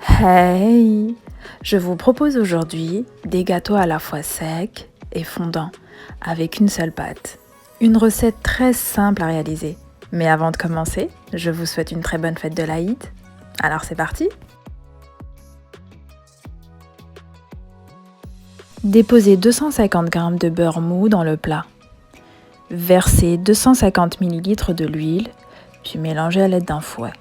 Hey! Je vous propose aujourd'hui des gâteaux à la fois secs et fondants avec une seule pâte. Une recette très simple à réaliser. Mais avant de commencer, je vous souhaite une très bonne fête de l'Aïd. Alors c'est parti! Déposez 250 g de beurre mou dans le plat. Versez 250 ml de l'huile, puis mélangez à l'aide d'un fouet.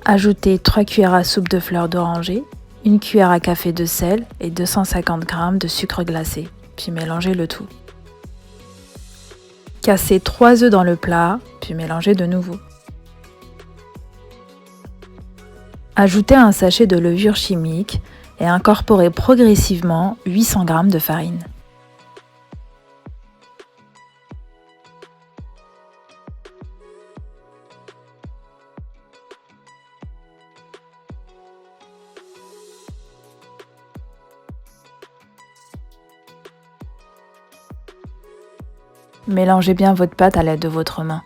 Ajoutez 3 cuillères à soupe de fleurs d'oranger, 1 cuillère à café de sel et 250 g de sucre glacé, puis mélangez le tout. Cassez 3 œufs dans le plat, puis mélangez de nouveau. Ajoutez un sachet de levure chimique et incorporez progressivement 800 g de farine. Mélangez bien votre pâte à l'aide de votre main.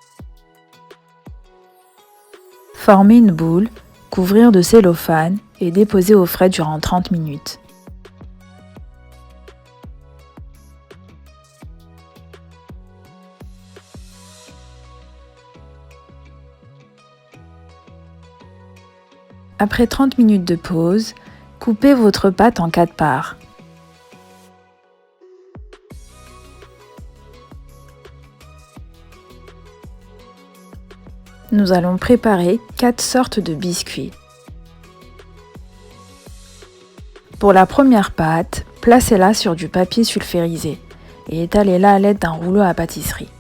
Formez une boule, couvrir de cellophane et déposer au frais durant 30 minutes. Après 30 minutes de pause, coupez votre pâte en 4 parts. Nous allons préparer 4 sortes de biscuits. Pour la première pâte, placez-la sur du papier sulfurisé et étalez-la à l'aide d'un rouleau à pâtisserie.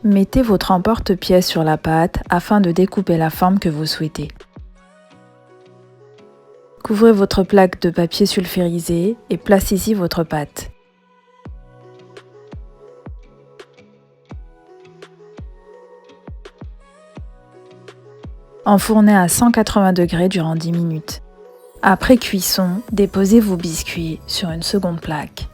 Mettez votre emporte-pièce sur la pâte afin de découper la forme que vous souhaitez. Couvrez votre plaque de papier sulfurisé et placez-y votre pâte. Enfournez à 180 degrés durant 10 minutes. Après cuisson, déposez vos biscuits sur une seconde plaque.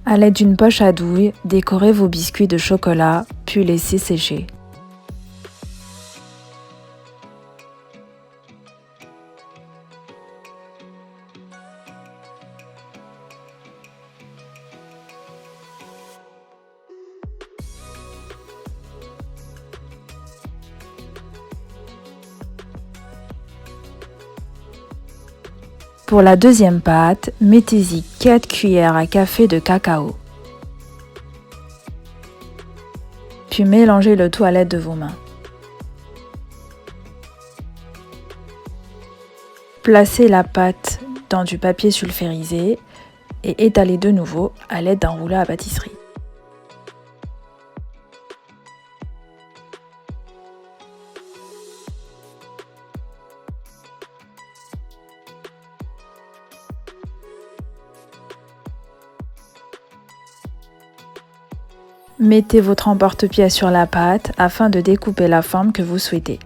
À l'aide d'une poche à douille, décorez vos biscuits de chocolat, puis laissez sécher. Pour la deuxième pâte, mettez-y 4 cuillères à café de cacao. Puis mélangez le tout à l'aide de vos mains. Placez la pâte dans du papier sulfurisé et étalez de nouveau à l'aide d'un rouleau à pâtisserie. Mettez votre emporte-pièce sur la pâte afin de découper la forme que vous souhaitez.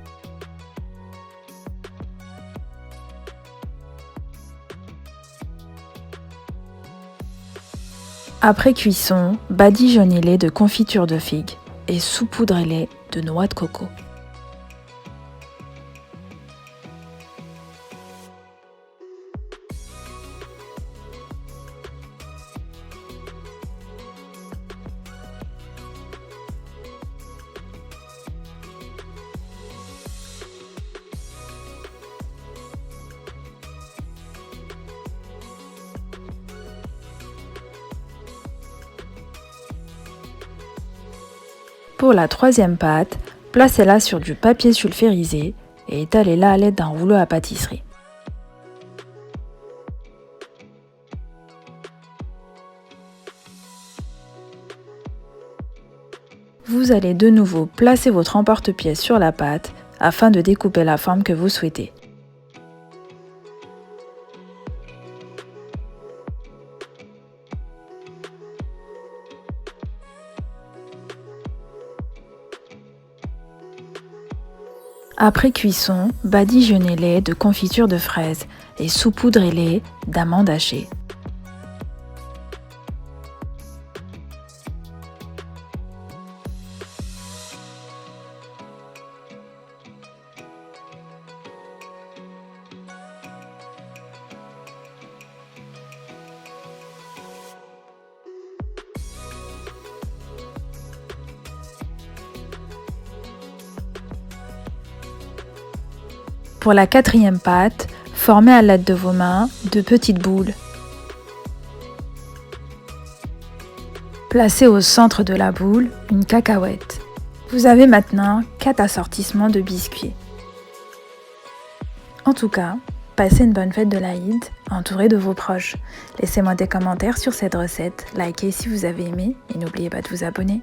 Après cuisson, badigeonnez-les de confiture de figue et saupoudrez-les de noix de coco. Pour la troisième pâte, placez-la sur du papier sulfurisé et étalez-la à l'aide d'un rouleau à pâtisserie. Vous allez de nouveau placer votre emporte-pièce sur la pâte afin de découper la forme que vous souhaitez. Après cuisson, badigeonnez-les de confiture de fraises et saupoudrez-les d'amandes hachées. Pour la quatrième pâte, formez à l'aide de vos mains de petites boules. Placez au centre de la boule une cacahuète. Vous avez maintenant 4 assortissements de biscuits. En tout cas, passez une bonne fête de l'Aïd, entouré de vos proches. Laissez-moi des commentaires sur cette recette, likez si vous avez aimé et n'oubliez pas de vous abonner.